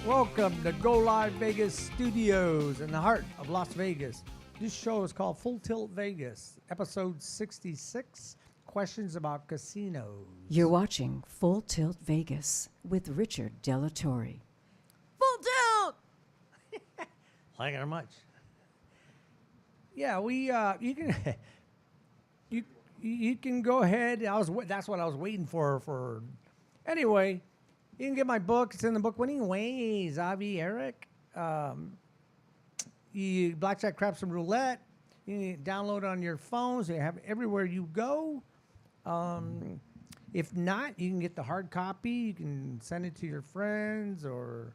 Welcome to Go Live Vegas Studios in the heart of Las Vegas. This show is called Full Tilt Vegas, episode 66, questions about casinos. You're watching Full Tilt Vegas with Richard Delatorre. Full Tilt! Thank you very much. Yeah, you can you can go ahead. That's what I was waiting for. Anyway, you can get my book. It's in the book Winning Ways, Avi Eric. Blackjack, craps, and roulette. You can download on your phones. You have it everywhere you go. If not, you can get the hard copy. You can send it to your friends or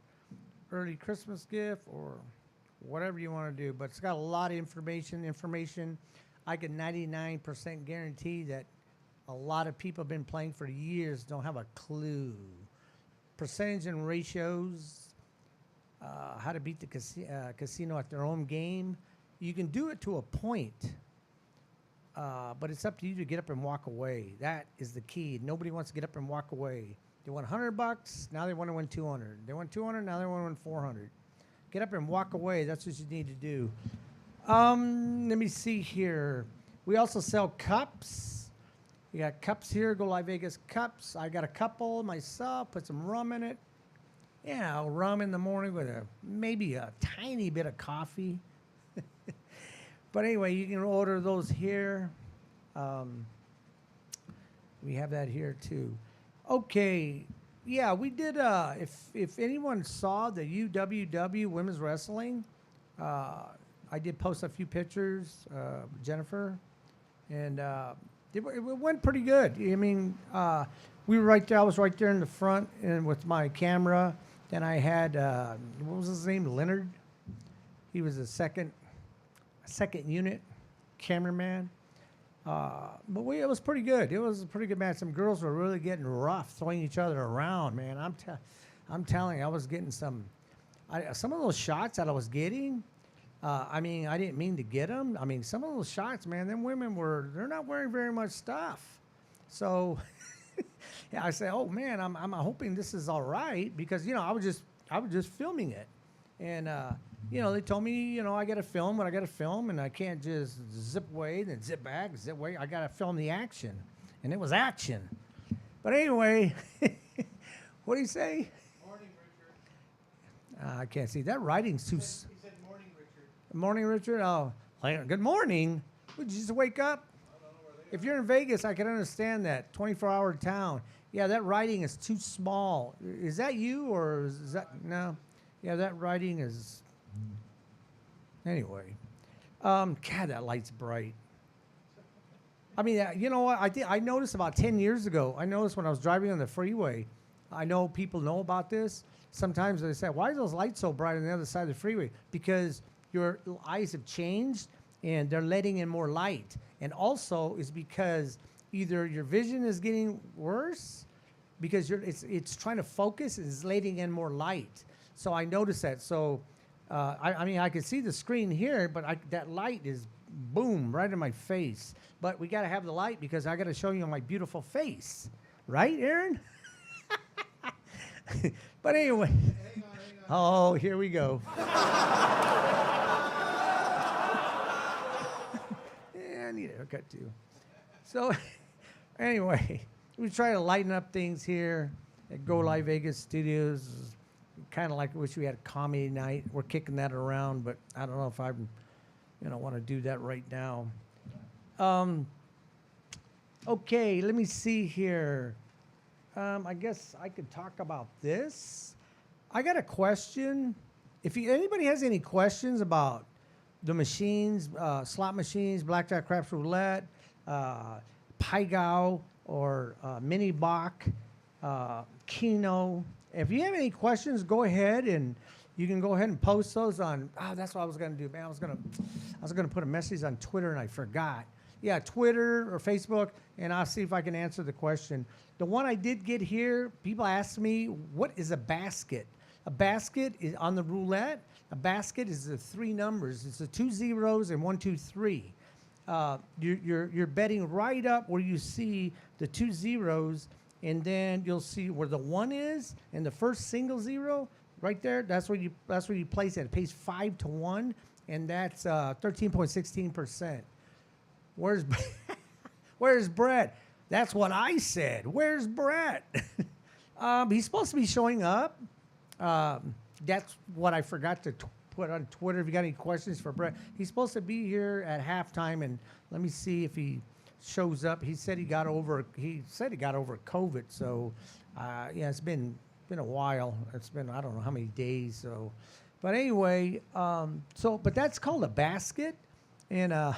early Christmas gift or whatever you want to do. But it's got a lot of information. I can 99% guarantee that a lot of people have been playing for years, don't have a clue. Percentage and ratios, how to beat the casino at their own game. You can do it to a point, but it's up to you to get up and walk away. That is the key. Nobody wants to get up and walk away. They won $100, now they want to win 200. They won 200, now they want to win 400. Get up and walk away. That's what you need to do. Let me see here. We also sell cups. We got cups here, Go Live Vegas cups. I got a couple myself, put some rum in it. Yeah, rum in the morning with maybe a tiny bit of coffee. But anyway, you can order those here. We have that here too. Okay, yeah, we did, if anyone saw the UWW Women's Wrestling, I did post a few pictures, Jennifer, and it went pretty good. I mean, we were right there. I was right there in the front and with my camera. Then I had, what was his name? Leonard. He was a second unit cameraman. But it was pretty good. It was a pretty good match. Some girls were really getting rough, throwing each other around, man. I'm telling you, I was getting some of those shots that I was getting. I mean, I didn't mean to get them. I mean, some of those shots, man, them women they're not wearing very much stuff. So, yeah, I say, oh man, I'm hoping this is all right because, I was just filming it. And, they told me, I got to film what I got to film and I can't just zip away, then zip back, zip away. I got to film the action. And it was action. But anyway, what do you say? Morning, Richard. I can't see. That writing's too... He said morning, Richard. Morning, Richard. Oh, good morning. Would you just wake up? I don't know where they If you're in Vegas, I can understand that. 24-hour town. Yeah, that writing is too small. Is that you or is that no? Yeah, that writing is. Anyway, God, that light's bright. I mean, you know what? I noticed about 10 years ago. I noticed when I was driving on the freeway. I know people know about this. Sometimes they say, "Why are those lights so bright on the other side of the freeway?" Because your eyes have changed and they're letting in more light. And also is because either your vision is getting worse because it's trying to focus and it's letting in more light. So I noticed that. So I mean, I can see the screen here, but that light is boom right in my face. But we got to have the light because I got to show you my beautiful face, right, Aaron? But anyway. Hang on. Oh, here we go. Yeah, I need a haircut too. So, anyway, we try to lighten up things here at Go Live Vegas Studios. Kind of like wish we had a comedy night. We're kicking that around, but I don't know if I, want to do that right now. Okay, let me see here. I guess I could talk about this. I got a question. If anybody has any questions about the machines, slot machines, blackjack, craps, roulette, Pai Gow, or Mini Bach, Keno. If you have any questions, go ahead and you can go ahead and post those on. Oh, that's what I was going to do, man. I was going to put a message on Twitter and I forgot. Yeah, Twitter or Facebook, and I'll see if I can answer the question. The one I did get here, people ask me, what is a basket? A basket is on the roulette. A basket is the three numbers. It's the 2 zeros and 1, 2, 3. You're betting right up where you see the 2 zeros, and then you'll see where the 1 is, and the first single zero, right there. That's where you place it. It pays 5-1, and that's 13.16%. Where's where's Brett? That's what I said. Where's Brett? He's supposed to be showing up. That's what I forgot to put on Twitter. If you got any questions for Brett, he's supposed to be here at halftime, and let me see if he shows up. He said he got over COVID. So, yeah, it's been a while. It's been, I don't know how many days. So, but anyway, but that's called a basket, and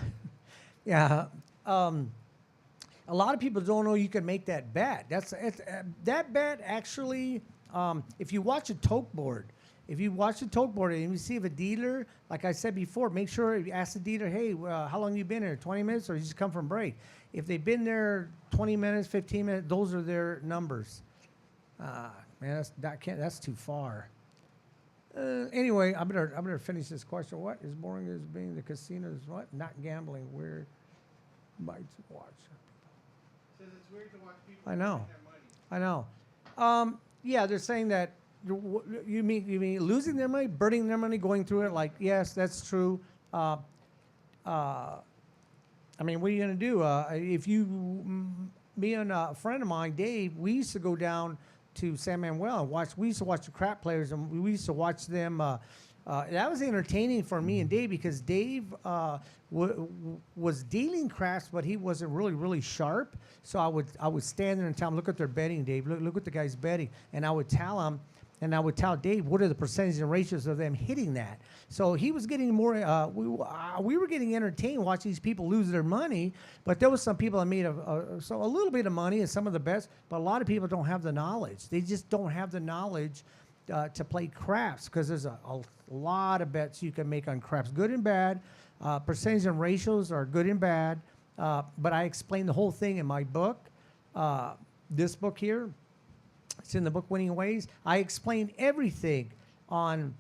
yeah. A lot of people don't know you can make that bet. That bet actually, if you watch a tote board, and you see if a dealer, like I said before, make sure you ask the dealer, hey, how long you been here? 20 minutes, or you just come from break? If they've been there 20 minutes, 15 minutes, those are their numbers. Man, that's too far. Anyway, I better finish this question. What is boring as being the casinos? What? Not gambling. Where might watch? Says it's weird to watch people I know. spend their money. I know. Yeah, they're saying that you mean losing their money, burning their money, going through it. Like, yes, that's true. I mean, what are you gonna do? If me and a friend of mine, Dave, we used to go down to San Manuel and watch. We used to watch the crap players, and we used to watch them. That was entertaining for me and Dave because Dave was dealing craps, but he wasn't really sharp. So I would stand there and tell him, "Look at their betting, Dave. Look what the guy's betting." And I would tell him, and I would tell Dave, what are the percentages and ratios of them hitting that? So he was getting more. We were getting entertained watching these people lose their money. But there was some people that made a little bit of money and some of the best. But a lot of people don't have the knowledge. They just don't have the knowledge to play craps because there's a lot of bets you can make on craps, good and bad. Percentage and ratios are good and bad. But I explain the whole thing in my book. This book here, it's in the book Winning Ways. I explain everything on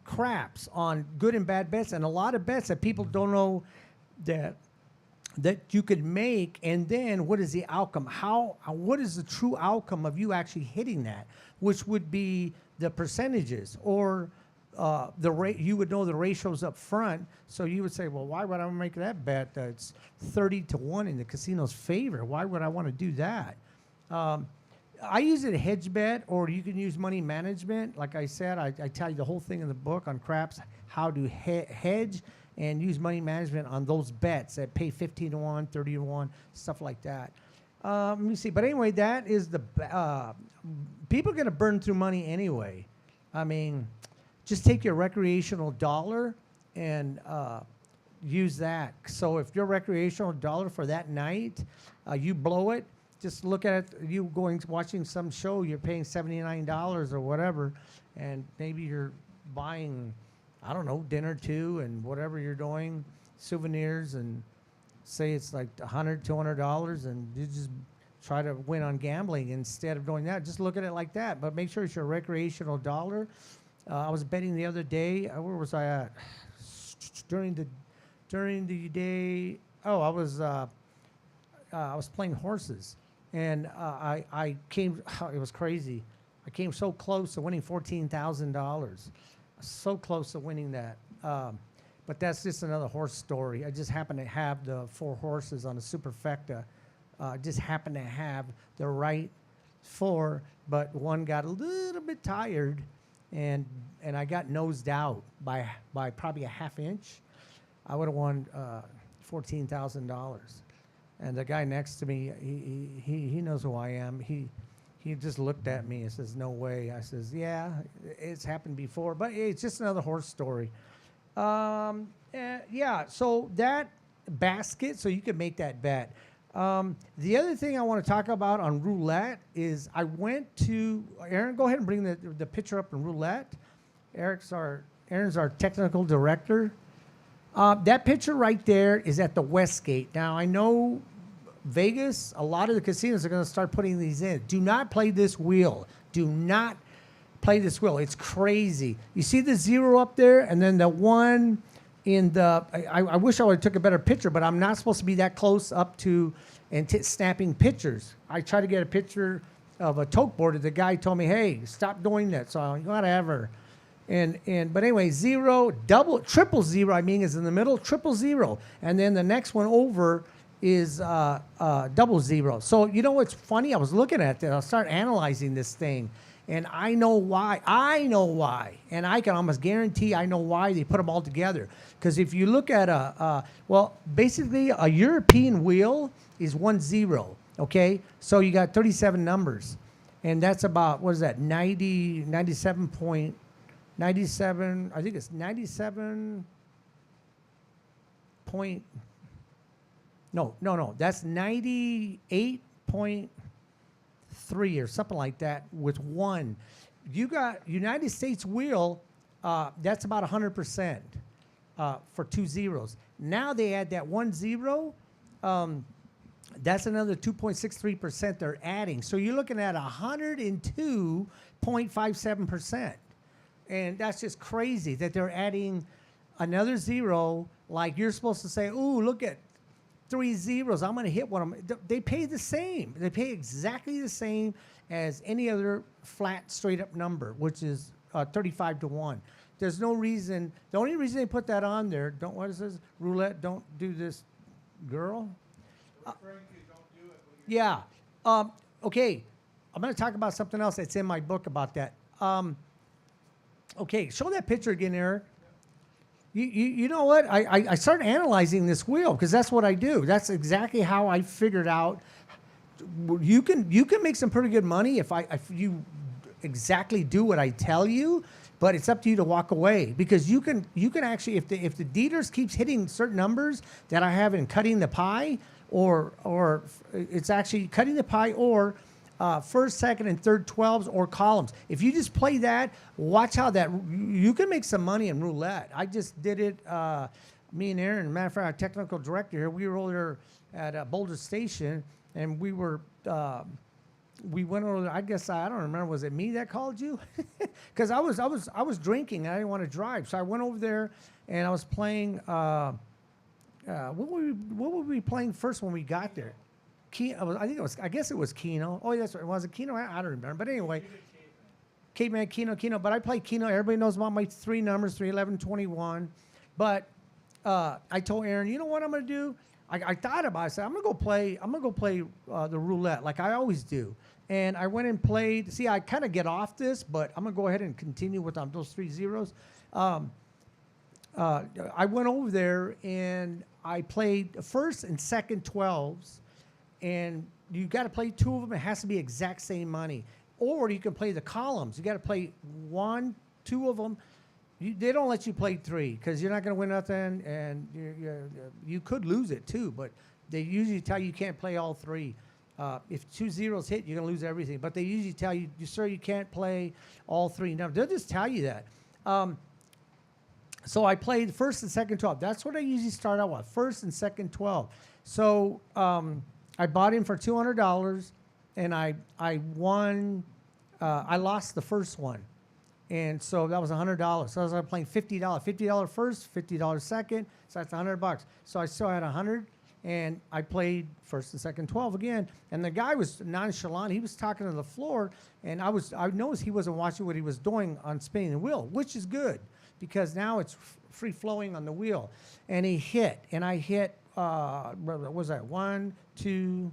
craps, on good and bad bets, and a lot of bets that people don't know that you could make. And then what is the outcome? What is the true outcome of you actually hitting that? Which would be the percentages or the rate. You would know the ratios up front, so you would say, well, why would I make that bet? It's 30-1 in the casino's favor. Why would I want to do that? I use it a hedge bet, or you can use money management. Like I said, I tell you the whole thing in the book on craps, how to hedge and use money management on those bets that pay 15-1, 30-1, stuff like that. Let me see. But anyway, that is people are going to burn through money anyway. I mean, just take your recreational dollar and use that. So if your recreational dollar for that night, you blow it, just look at it, you watching some show, you're paying $79 or whatever, and maybe you're buying, I don't know, dinner too, and whatever you're doing, souvenirs, and say it's like $100, $200, and you just try to win on gambling instead of doing that. Just look at it like that, but make sure it's your recreational dollar. I was betting the other day. Where was I at? During the day. Oh, I was playing horses, and I came. It was crazy. I came so close to winning $14,000. So close to winning that. But that's just another horse story. I just happened to have the 4 horses on a superfecta. Just happened to have the right 4, but one got a little bit tired. And I got nosed out by probably a half inch. I would have won $14,000. And the guy next to me, he knows who I am. He just looked at me and says, "No way." I says, "Yeah, it's happened before, but it's just another horse story." Yeah. So that basket, so you can make that bet. The other thing I want to talk about on roulette is I went to Aaron. Go ahead and bring the picture up in roulette. Aaron's our technical director. That picture right there is at the Westgate. Now I know Vegas. A lot of the casinos are going to start putting these in. Do not play this wheel. Do not play this wheel. It's crazy. You see the 0 up there, and then the 1. I wish I would have took a better picture, but I'm not supposed to be that close up to and snapping pictures. I try to get a picture of a tote board. The guy told me, "Hey, stop doing that." So whatever. But anyway, zero, double, triple zero. I mean, is in the middle, triple zero, and then the next one over is double zero. So you know what's funny? I was looking at that. I'll start analyzing this thing, and I know why. I know why, and I can almost guarantee I know why they put them all together. Because if you look at basically a European wheel is 10. Okay, so you got 37 numbers, and that's about, what is that, 97. I think it's 97 point. No, that's 98.3 or something like that with one. You got United States wheel, that's about 100% for 2 zeros. Now they add that 1 0. That's another 2.63% they're adding. So you're looking at 102.57%. And that's just crazy that they're adding another zero. Like you're supposed to say, "Ooh, look at 3 zeros. I'm going to hit one of them." They pay the same. They pay exactly the same as any other flat, straight up number, which is 35 to 1. There's no reason. The only reason they put that on there, what is this? Roulette, don't do this, girl. Yeah. Okay. I'm going to talk about something else that's in my book about that. Okay, show that picture again, Eric. You know what? I started analyzing this wheel because that's what I do. That's exactly how I figured out. You can make some pretty good money if you exactly do what I tell you, but it's up to you to walk away because you can actually, if the dealers keeps hitting certain numbers that I have in cutting the pie, or it's actually cutting the pie, or first, second, and third 12s or columns. If you just play that, watch how you can make some money in roulette. I just did it. Me and Aaron, matter of fact, our technical director here, we were over there at Boulder Station, and we went over there. I guess I don't remember. Was it me that called you? Because I was drinking and I didn't want to drive, so I went over there and I was playing. What were we playing first when we got there? I guess it was Keno. Oh, that's right. Was it Keno? I don't remember. But anyway, Caveman, Keno. But I play Keno. Everybody knows about my 3 numbers, 3, 11, 21. But I told Aaron, you know what I'm going to do? I thought about it. I said, I'm going to go play the roulette like I always do. And I went and played. See, I kind of get off this, but I'm going to go ahead and continue with those 3 zeros. I went over there and I played first and second 12s. And you got to play 2 of them. It has to be exact same money. Or you can play the columns. You got to play 1, 2 of them. They don't let you play 3 because you're not going to win nothing, and you could lose it too. But they usually tell you can't play all 3. If 2 zeros hit, you're going to lose everything. But they usually tell you, sir, you can't play all 3. Now they'll just tell you that. So I played first and second 12. That's what I usually start out with, first and second 12. So I bought in for $200, and I won. I lost the first one, and so that was $100. So I was playing $50, $50 first, $50 second. So that's $100. So I still had 100, and I played first and second 12 again. And the guy was nonchalant. He was talking to the floor, and I noticed he wasn't watching what he was doing on spinning the wheel, which is good because now it's free flowing on the wheel. And he hit, and I hit. What was that? 1, 2,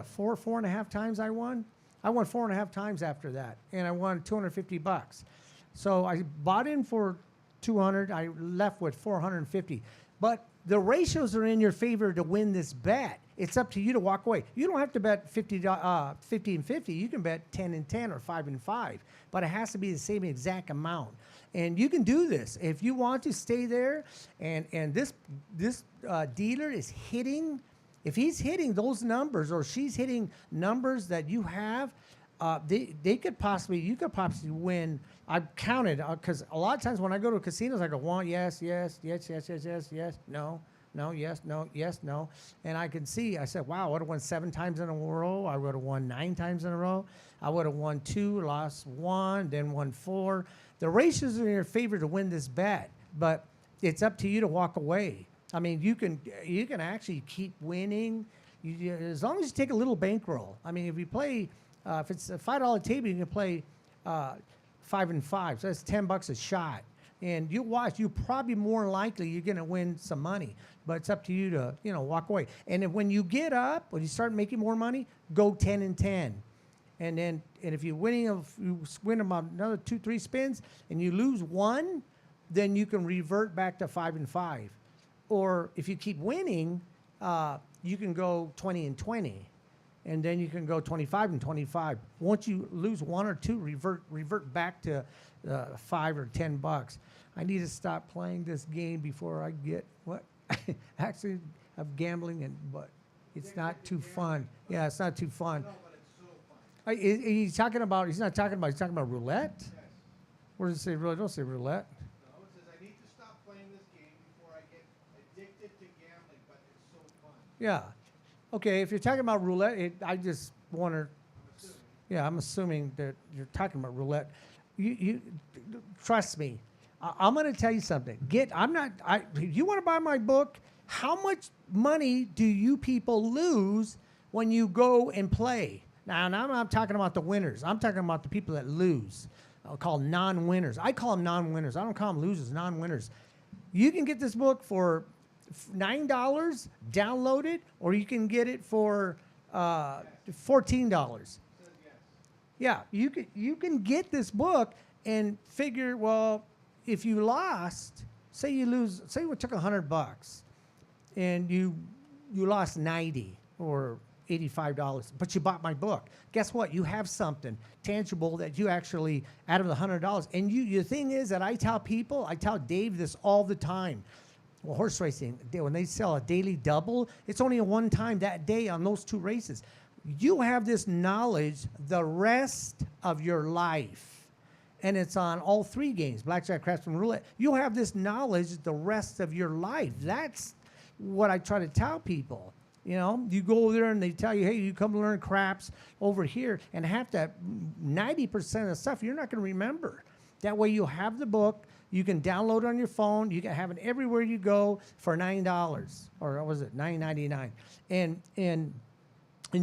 4 and a half times I won. I won 4 and a half times after that, and I won $250. So I bought in for 200. I left with 450. But the ratios are in your favor to win this bet. It's up to you to walk away. You don't have to bet 50 and 50. You can bet 10 and 10 or 5 and 5, but it has to be the same exact amount. And you can do this if you want to stay there. And this dealer is hitting. If he's hitting those numbers or she's hitting numbers that you have, you could possibly win. I've counted because a lot of times when I go to casinos, I go 1, yes, yes, no, yes, no, yes, no. And I can see, I said, wow, I would have won 7 times in a row. I would have won 9 times in a row. I would have won 2, lost 1, then won 4. The ratios are in your favor to win this bet, but it's up to you to walk away. I mean, you can actually keep winning. as long as you take a little bankroll. I mean, if you play, if it's a $5 table, you can play 5 and 5. So that's $10 a shot. And you watch, you probably more likely you're going to win some money. But it's up to you to, walk away. And if, when you get up, when you start making more money, go 10 and 10. And if you're winning, if you win about another 2-3 spins and you lose one, then you can revert back to 5 and 5. Or if you keep winning, you can go 20 and 20. And then you can go 25 and 25. Once you lose one or two, revert back to $5 or $10. I need to stop playing this game before I get what? Actually, I'm gambling, but it's not too fun. Yeah, it's not too fun. No, but it's so fun. He's talking about. He's not talking about. He's talking about roulette. Yes. Where does it say roulette? Don't say roulette. No, it says I need to stop playing this game before I get addicted to gambling, but it's so fun. Yeah. Okay. If you're talking about roulette, I just want to. I'm assuming. Yeah, I'm assuming that you're talking about roulette. You trust me. I'm going to tell you something. If you want to buy my book, how much money do you people lose when you go and play? Now, and I'm not talking about the winners. I'm talking about the people that lose. I'll call non-winners. I call them non-winners. I don't call them losers, non-winners. You can get this book for $9, download it, or you can get it for $14. Says yes. Yeah, you can get this book and figure, well, if you lost, say you lose, say we took $100 and you lost 90 or $85, but you bought my book. Guess what? You have something tangible that you actually, out of the $100. And the thing is that I tell Dave this all the time. Well, horse racing, when they sell a daily double, it's only a one time that day on those two races. You have this knowledge the rest of your life. And it's on all three games, blackjack, craps, and roulette. You'll have this knowledge the rest of your life. That's what I try to tell people. You go over there and they tell you, hey, you come learn craps over here, and half that 90% of the stuff you're not going to remember. That way you have the book. You can download it on your phone. You can have it everywhere you go for $9, or what was it, $9.99. And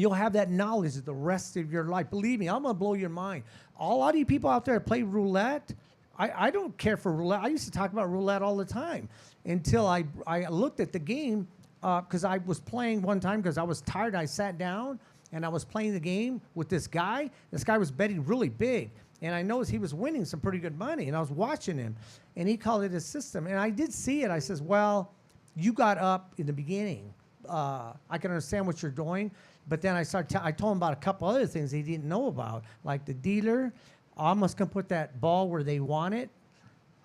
you'll have that knowledge the rest of your life. Believe me, I'm going to blow your mind. A lot of you people out there play roulette. I don't care for roulette. I used to talk about roulette all the time until I looked at the game because I was playing one time because I was tired. I sat down and I was playing the game with this guy. This guy was betting really big. And I noticed he was winning some pretty good money. And I was watching him. And he called it a system. And I did see it. I says, well, you got up in the beginning. I can understand what you're doing. But then I told him about a couple other things he didn't know about, like the dealer almost can put that ball where they want it.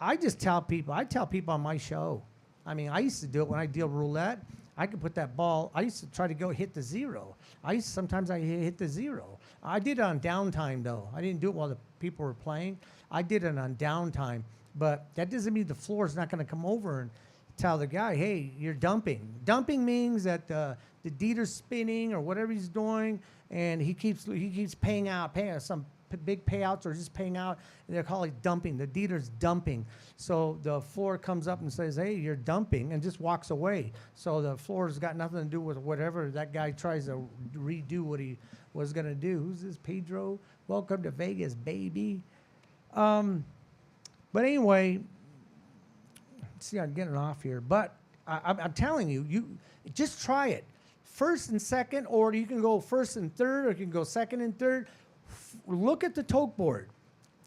I tell people on my show. I mean, I used to do it when I deal roulette. I could put that ball. I used to try to go hit the zero. Sometimes I hit the zero. I did it on downtime though. I didn't do it while the people were playing. I did it on downtime. But that doesn't mean the floor is not going to come over and tell the guy, hey, you're dumping. Dumping means that the dealer's spinning or whatever he's doing, and he keeps paying out some big payouts or just paying out, and they're calling it dumping. The dealer's dumping. So the floor comes up and says, hey, you're dumping, and just walks away. So the floor's got nothing to do with whatever that guy tries to redo what he was going to do. Who's this, Pedro? Welcome to Vegas, baby. But anyway, see, I'm getting off here. But I'm telling you, you just try it. First and second, or you can go first and third, or you can go second and third. Look at the tote board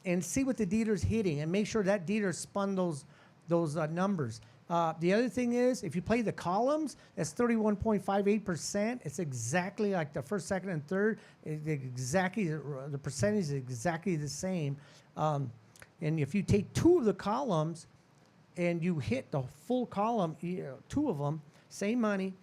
and see what the dealer's hitting, and make sure that dealer spun those numbers. The other thing is, if you play the columns, that's 31.58%. It's exactly like the first, second, and third. The percentage is exactly the same. And if you take two of the columns and you hit the full column, two of them, same money,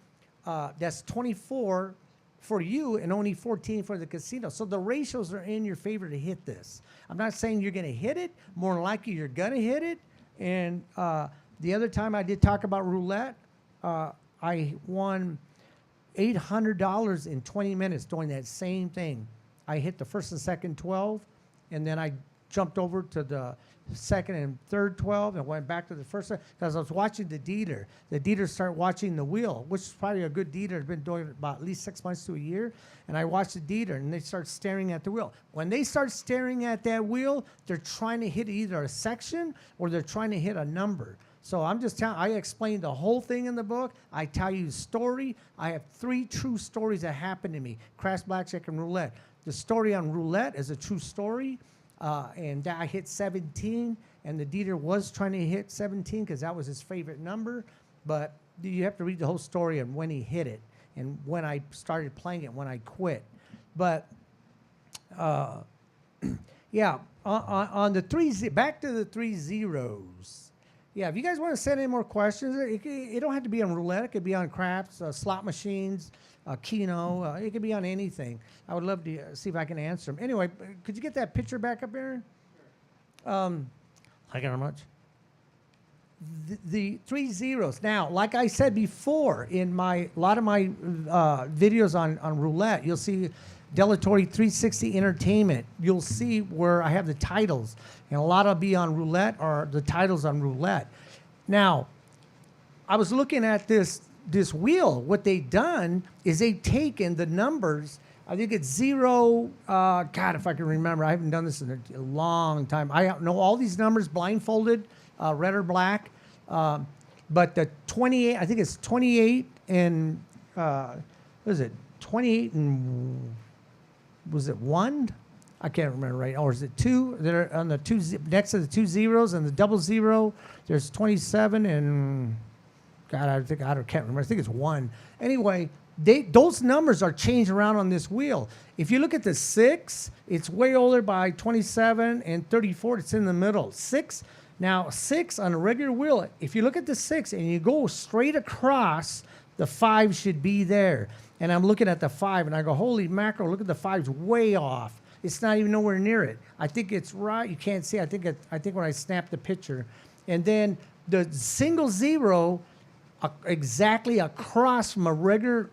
that's 24 for you and only 14 for the casino. So the ratios are in your favor to hit this. I'm not saying you're going to hit it. More than likely, you're going to hit it. And the other time I did talk about roulette, I won $800 in 20 minutes doing that same thing. I hit the first and second 12, and then I jumped over to the second and third 12 and went back to the first because I was watching the dealer. The dealer started watching the wheel, which is probably a good dealer. Has been doing it about at least 6 months to a year. And I watched the dealer, and they start staring at the wheel. When they start staring at that wheel, they're trying to hit either a section or they're trying to hit a number. So I'm just telling, I explained the whole thing in the book. I tell you the story. I have 3 true stories that happened to me, craps, blackjack, and roulette. The story on roulette is a true story. And I hit 17, and the dealer was trying to hit 17 because that was his favorite number. But you have to read the whole story and when he hit it and when I started playing it, when I quit. But yeah, on the back to the 3 zeros. Yeah, if you guys want to send in more questions, it don't have to be on roulette. It could be on craps, slot machines, Keno. It could be on anything. I would love to see if I can answer them. Anyway, could you get that picture back up, Aaron? Thank you very much. The 3 zeros. Now, like I said before, in a lot of my videos on roulette, you'll see Delatorre 360 Entertainment. You'll see where I have the titles, and a lot will be on roulette or the titles on roulette. Now, I was looking at this wheel. What they've done is they've taken the numbers. I think it's 0. God, if I can remember, I haven't done this in a long time. I know all these numbers blindfolded, red or black. But the 28, I think it's 28 and what is it? 28 and was it 1? I can't remember right. Or is it 2? They're on the 2 next to the 2 zeros and the double 0. There's 27 and God, I can't remember. I think it's 1. Anyway, those numbers are changed around on this wheel. If you look at the 6, it's way older by 27 and 34. It's in the middle. 6. Now, 6 on a regular wheel, if you look at the 6 and you go straight across, the 5 should be there. And I'm looking at the 5 and I go, holy mackerel, look at the 5's way off. It's not even nowhere near it. I think it's right. You can't see. I think when I snap the picture. And then the single 0 exactly across from a regular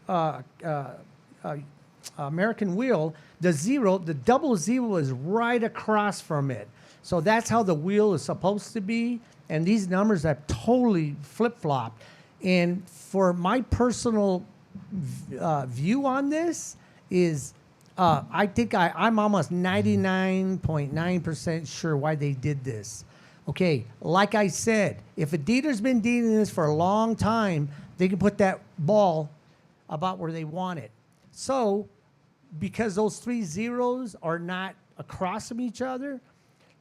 American wheel, the double 0 is right across from it. So that's how the wheel is supposed to be. And these numbers have totally flip-flopped. And for my personal view on this is I think I'm almost 99.9% sure why they did this. Okay, like I said, if a dealer's been dealing this for a long time, they can put that ball about where they want it. So because those 3 zeros are not across from each other,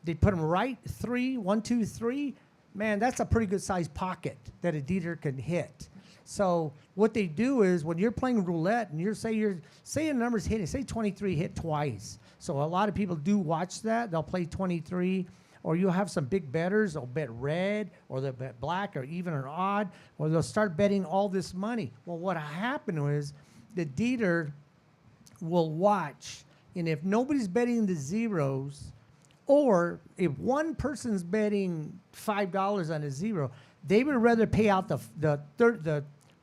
they put them right 3, 1, 2, 3. Man, that's a pretty good sized pocket that a dealer can hit. So what they do is when you're playing roulette and say a number's hitting, say 23 hit twice. So a lot of people do watch that. They'll play 23, or you'll have some big bettors. They'll bet red, or they'll bet black, or even or odd, or they'll start betting all this money. Well, what happened was the dealer will watch, and if nobody's betting the zeros, or if one person's betting $5 on a 0, they would rather pay out the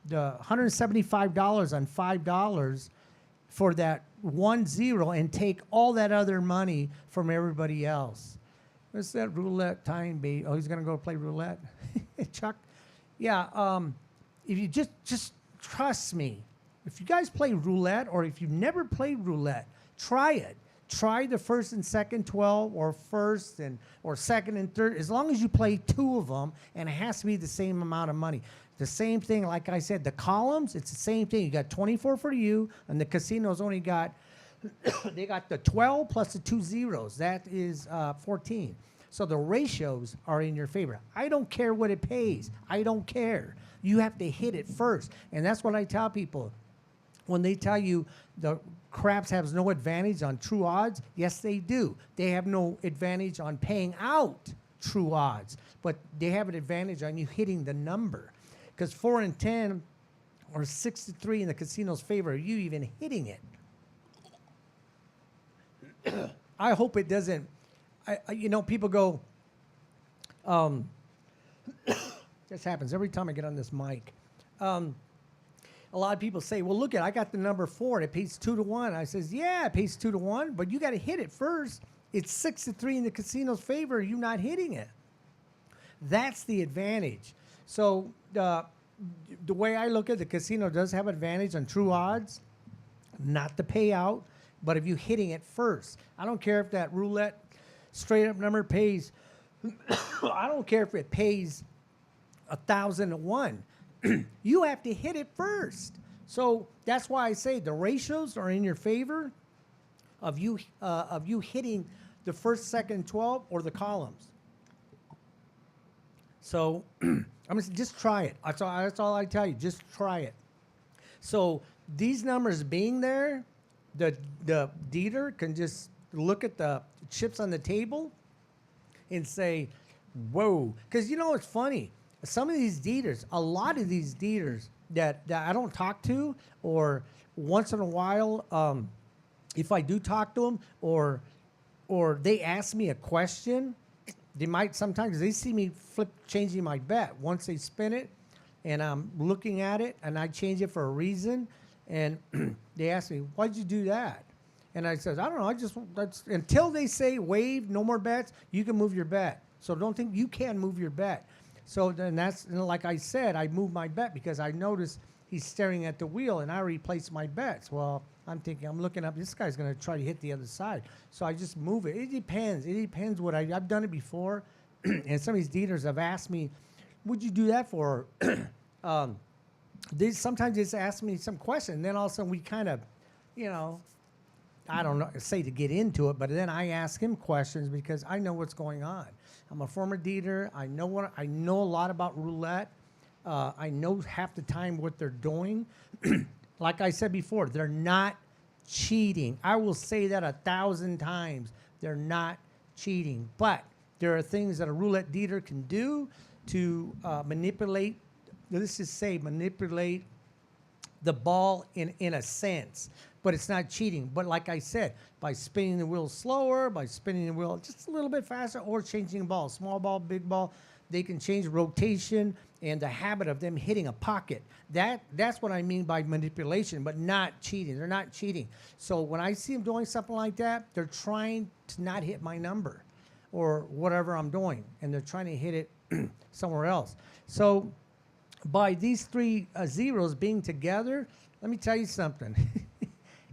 $175 on $5 for that 1 0 and take all that other money from everybody else. What's that roulette time, baby? Oh, he's gonna go play roulette, Chuck. Yeah. If you just trust me, if you guys play roulette, or if you've never played roulette, try it. Try the first and second 12, or first or second and third, as long as you play 2 of them, and it has to be the same amount of money. The same thing, like I said, the columns, it's the same thing. You got 24 for you, and the casinos only got, they got the 12 plus the 2 zeros. That is 14. So the ratios are in your favor. I don't care what it pays. I don't care. You have to hit it first. And that's what I tell people. When they tell you the craps has no advantage on true odds, yes, they do. They have no advantage on paying out true odds, but they have an advantage on you hitting the number. Because 4 and 10 or 6 to 3 in the casino's favor, are you even hitting it? I hope it doesn't. People go, this happens every time I get on this mic. A lot of people say, well, look I got the number 4 and it pays 2 to 1. I says, yeah, it pays 2 to 1, but you got to hit it first. it's 6-3 in the casino's favor. You not hitting it. That's the advantage. So the way I look at it, the casino does have advantage on true odds, not the payout, but if you hitting it first. I don't care if that roulette straight up number pays. I don't care if it pays 1,000 to 1. You have to hit it first. So that's why I say the ratios are in your favor of you hitting the first, second, 12 or the columns. So I'm gonna just try it. That's all I tell you. Just try it. So these numbers being there, the dealer can just look at the chips on the table and say, whoa. Because you know what's funny? Some of these dealers, a lot of these dealers that I don't talk to, or once in a while, if I do talk to them, or they ask me a question, they might sometimes, they see me changing my bet. Once they spin it, and I'm looking at it, and I change it for a reason, and they ask me, why'd you do that? And I said, I don't know, that's until they say waive, no more bets, you can move your bet. So don't think you can move your bet. So then like I said, I moved my bet because I noticed he's staring at the wheel, and I replaced my bets. Well, I'm thinking, I'm looking up, this guy's going to try to hit the other side. So I just move it. It depends. It depends what I've done it before. And some of these dealers have asked me, what'd you do that for? Sometimes they just ask me some question. And then all of a sudden we kind of, I don't know, say to get into it, but then I ask him questions because I know what's going on. I'm a former dealer. I know a lot about roulette. I know half the time what they're doing. Like I said before, they're not cheating. I will say that 1,000 times. They're not cheating. But there are things that a roulette dealer can do to manipulate, let's just say manipulate the ball in a sense. But it's not cheating. But like I said, by spinning the wheel slower, by spinning the wheel just a little bit faster, or changing the ball, small ball, big ball, they can change rotation and the habit of them hitting a pocket. That's what I mean by manipulation, but not cheating. They're not cheating. So when I see them doing something like that, they're trying to not hit my number or whatever I'm doing, and they're trying to hit it somewhere else. So by these three zeros being together, let me tell you something.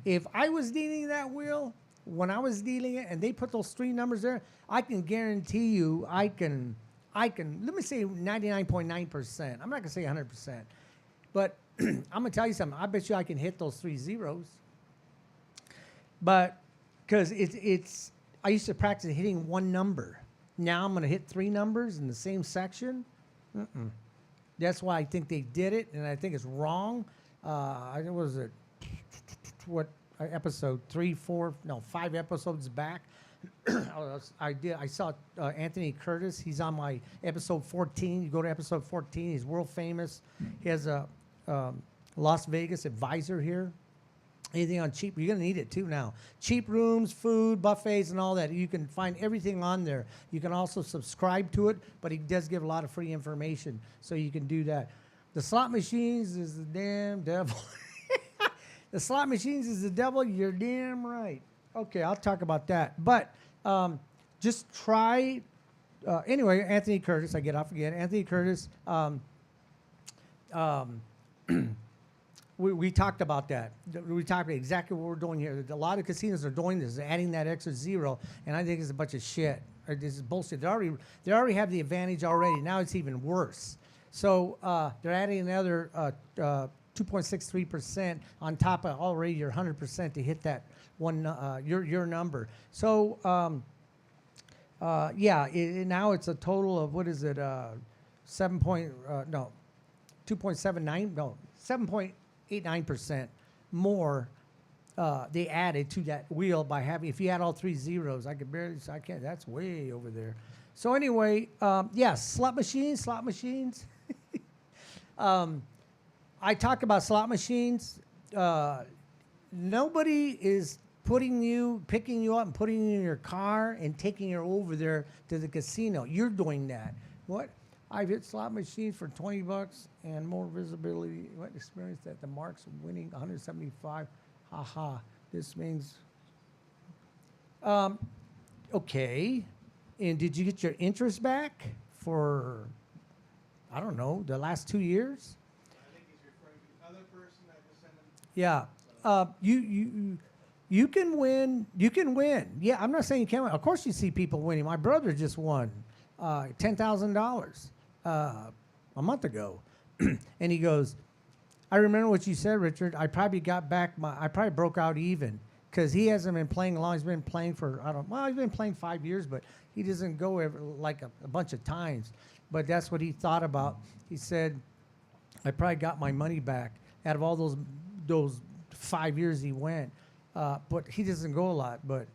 If I was dealing that wheel, when I was dealing it, and they put those three numbers there, I can guarantee you I can, let me say 99.9%. I'm not going to say 100%. But I'm going to tell you something. I bet you I can hit those three zeros. But because I used to practice hitting one number. Now I'm going to hit three numbers in the same section. That's why I think they did it, and I think it's wrong. I think, what was it? What episode 3, 4, no, 5 episodes back? I saw Anthony Curtis. He's on my episode 14. You go to episode 14. He's world famous. He has a Las Vegas advisor here. Anything on cheap, you're going to need it too now. Cheap rooms, food, buffets, and all that. You can find everything on there. You can also subscribe to it, but he does give a lot of free information, so you can do that. The slot machines is the damn devil. The slot machines is the devil. You're damn right. Okay, I'll talk about that. But just try. Anyway, Anthony Curtis. I get off again. Anthony Curtis. We talked about that. We talked about exactly what we're doing here. A lot of casinos are doing this, adding that extra zero, and I think it's a bunch of shit. This is bullshit. They already have the advantage already. Now it's even worse. So they're adding another 2.63% on top of already your 100% to hit that one your number. So now it's a total of, what is it? 7.89% more they added to that wheel by having, if you had all three zeros, I can't, that's way over there. So anyway, slot machines. I talk about slot machines. Nobody is picking you up and putting you in your car and taking you over there to the casino. You're doing that. What? I've hit slot machines for $20 and more visibility. What experience that the marks winning 175? Haha. This means Okay. And did you get your interest back for, I don't know, the last 2 years? I think he's referring to the other person I just sent him. Yeah. You can win. You can win. Yeah, I'm not saying you can't win. Of course, you see people winning. My brother just won $10,000 a month ago, and he goes, "I remember what you said, Richard. I probably got back I probably broke out even because he hasn't been playing long. He's been playing for he's been playing 5 years, but he doesn't go like a bunch of times. But that's what he thought about. He said, I probably got my money back out of all those 5 years he went. But he doesn't go a lot. But,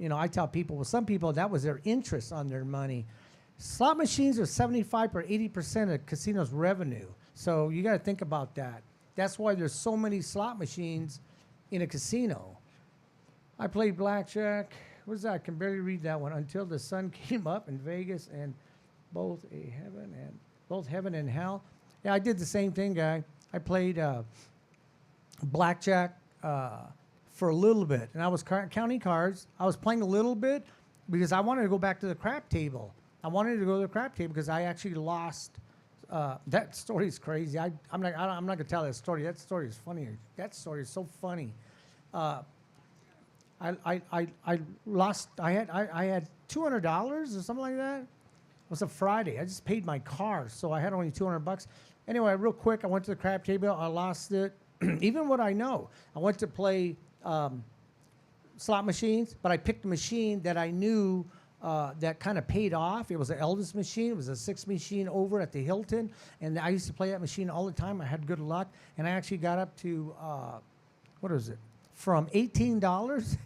I tell people, well, some people, that was their interest on their money. Slot machines are 75 or 80% of casinos' revenue. So you got to think about that. That's why there's so many slot machines in a casino. I played blackjack. What was that? I can barely read that one. Until the sun came up in Vegas and both heaven and hell. Yeah, I did the same thing, guy. I played blackjack for a little bit, and I was counting cards. I was playing a little bit because I wanted to go back to the crap table. I wanted to go to the crap table because I actually lost. That story is crazy. I'm not gonna tell that story. That story is funny. That story is so funny. I lost. I had $200 or something like that. It was a Friday. I just paid my car, so I had only $200. Anyway, real quick, I went to the crap table. I lost it. Even what I know, I went to play slot machines, but I picked a machine that I knew that kind of paid off. It was an Elvis machine. It was a 6 machine over at the Hilton, and I used to play that machine all the time. I had good luck, and I actually got up to what was it? From $18,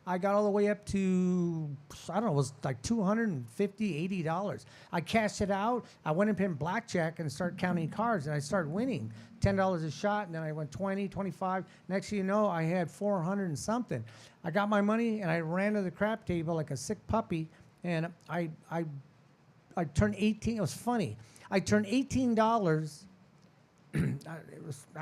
I got all the way up to, I don't know, it was like $250, $80. I cashed it out. I went and pinned blackjack and started counting cards, and I started winning. $10 a shot, and then I went 20, 25. Next thing you know, I had 400 and something. I got my money, and I ran to the crap table like a sick puppy, and I turned 18. It was funny. I turned $18. I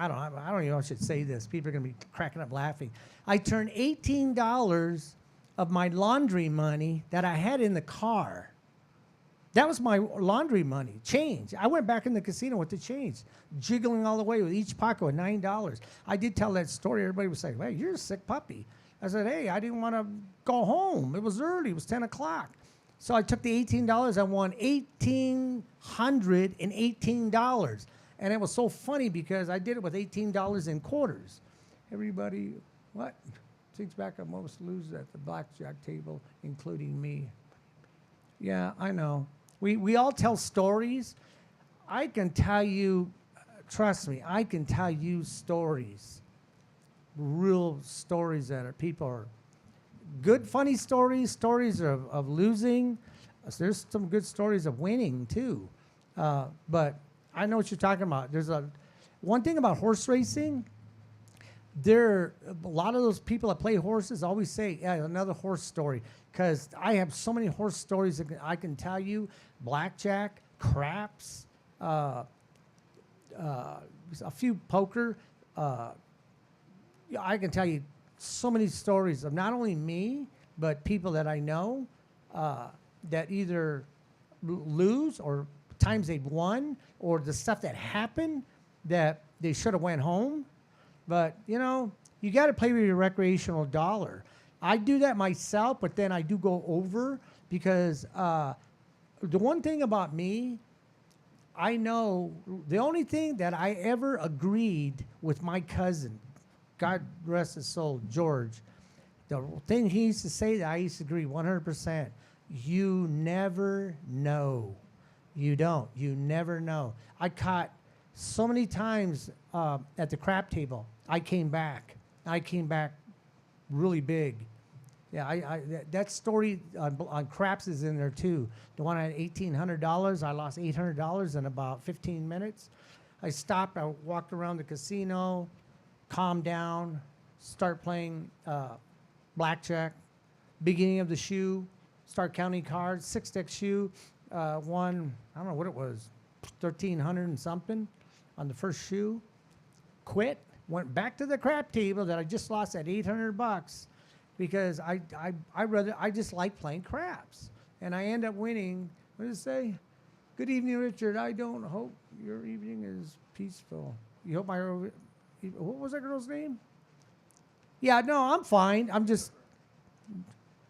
don't even know if I should say this. People are going to be cracking up laughing. I turned $18 of my laundry money that I had in the car. That was my laundry money, change. I went back in the casino with the change, jiggling all the way with each pocket with $9. I did tell that story. Everybody was saying, "Hey, you're a sick puppy." I said, "Hey, I didn't want to go home. It was early. It was 10 o'clock." So I took the $18. I won $1,818. And it was so funny because I did it with $18 in quarters. Everybody, what? Thinks back I most lose at the blackjack table, including me. Yeah, I know. We all tell stories. I can tell you, trust me, I can tell you stories. Real stories that people are good, funny stories, stories of losing. There's some good stories of winning too. But I know what you're talking about. There's one thing about horse racing. A lot of those people that play horses always say, "Yeah, another horse story," because I have so many horse stories that I can tell you. Blackjack, craps, a few poker. I can tell you so many stories of not only me but people that I know that either lose or times they've won, or the stuff that happened that they should have went home. But, you got to play with your recreational dollar. I do that myself, but then I do go over because the one thing about me, I know the only thing that I ever agreed with my cousin, God rest his soul, George, the thing he used to say that I used to agree 100%, you never know. You don't. You never know. I caught so many times at the crap table. I came back. I came back really big. Yeah, that story on craps is in there too. The one I had $1,800. I lost $800 in about 15 minutes. I stopped. I walked around the casino, calmed down, start playing blackjack. Beginning of the shoe, start counting cards. 6-deck shoe. Won, I don't know what it was, 1,300 and something on the first shoe. Quit, went back to the crap table that I just lost at $800, because I just like playing craps, and I end up winning. What does it say? Good evening, Richard. I don't hope your evening is peaceful. You hope what was that girl's name? Yeah, no, I'm fine. I'm just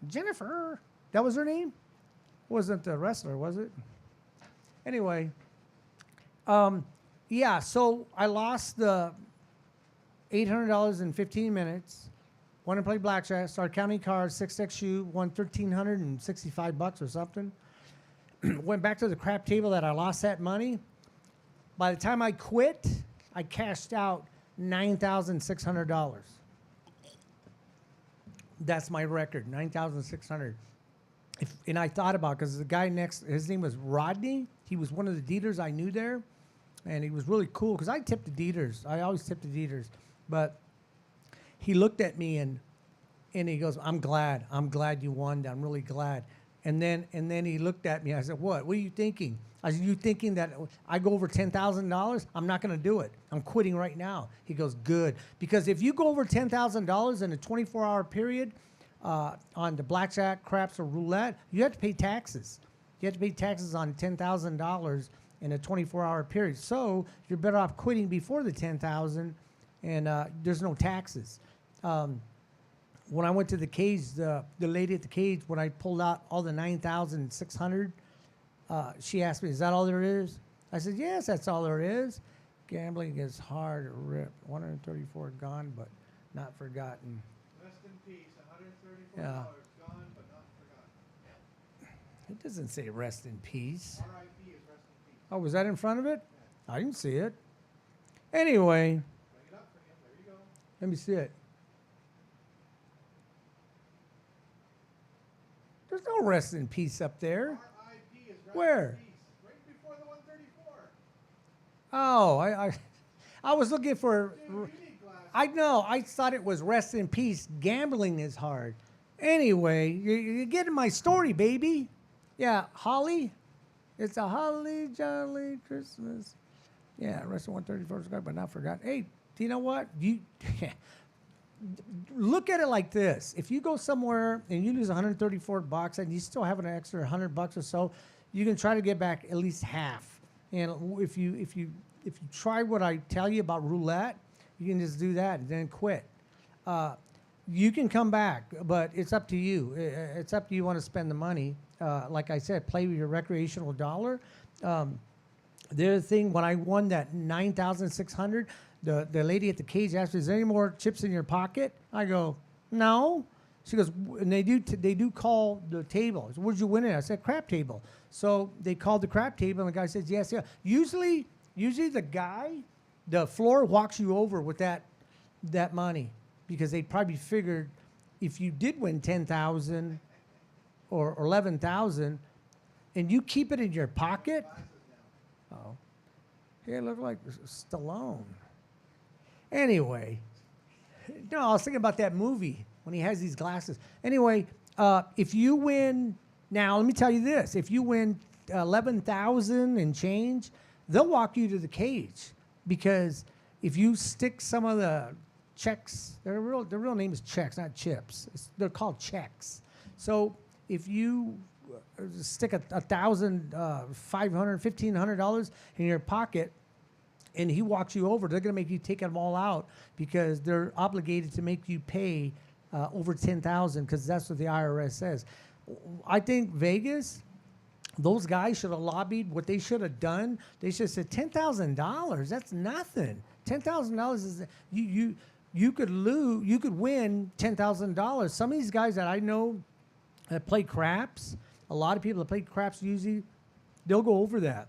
Jennifer. That was her name? Wasn't the wrestler, was it? Anyway, yeah, so I lost the $800 in 15 minutes. Went and played blackjack, started counting cards, 6x shoe, won $1,365 or something. Went back to the crap table that I lost that money. By the time I quit, I cashed out $9,600. That's my record, $9,600. And I thought about, because the guy next, his name was Rodney. He was one of the dealers I knew there, and he was really cool because I tipped the dealers. I always tip the dealers, but he looked at me and he goes, I'm glad you won. I'm really glad." And then he looked at me. I said, What are you thinking? I said, "You thinking that I go over $10,000? I'm not going to do it. I'm quitting right now." He goes, "Good, because if you go over $10,000 in a 24-hour period on the blackjack, craps, or roulette, you have to pay taxes. You have to pay taxes on $10,000 in a 24-hour period. So you're better off quitting before the $10,000, and there's no taxes." When I went to the cage, the lady at the cage, when I pulled out all the 9,600, she asked me, "Is that all there is?" I said, "Yes, that's all there is. Gambling is hard to rip. 134 gone, but not forgotten." Rest in peace. $134 Yeah. gone but not forgotten. It doesn't say rest in peace. R.I.P. is rest in peace. Oh, was that in front of it? I didn't see it. Anyway, Bring it up for him. There you go. let me see it. There's no rest in peace up there. R.I.P. is rest Where? in peace. Right before the 134. Oh, I was looking for. Dude, you need glasses. I know. I thought it was rest in peace. Gambling is hard. Anyway, you're getting my story, baby. Yeah, Holly. It's a holly jolly Christmas. Yeah, rest of 134th God, but not forgotten. Hey, do you know what? You look at it like this. If you go somewhere and you lose $134 and you still have an extra $100 or so, you can try to get back at least half. And if you try what I tell you about roulette, you can just do that and then quit. You can come back, but it's up to you. It's up to you want to spend the money. Like I said, play with your recreational dollar. The other thing, when I won that 9,600, the lady at the cage asked me, "Is there any more chips in your pocket?" I go, "No." She goes, and they do call the table. So, "Where'd you win it?" I said, "Crap table." So they called the crap table, and the guy says, "Yes, yeah." Usually the floor walks you over with that money, because they probably figured if you did win 10,000 or 11,000, and you keep it in your pocket. Oh, yeah, it looked like Stallone. Anyway, no, I was thinking about that movie when he has these glasses. Anyway, if you win, now let me tell you this: if you win 11,000 and change, they'll walk you to the cage, because if you stick some of the checks, their real name is checks, not chips. They're called checks. So if you stick $1,500, $1,500 in your pocket, and he walks you over, they're going to make you take them all out, because they're obligated to make you pay over $10,000, because that's what the IRS says. I think Vegas, those guys should have lobbied. What they should have done, they should have said $10,000. That's nothing. $10,000 is you could win $10,000. Some of these guys that I know that play craps, a lot of people that play craps usually, they'll go over that.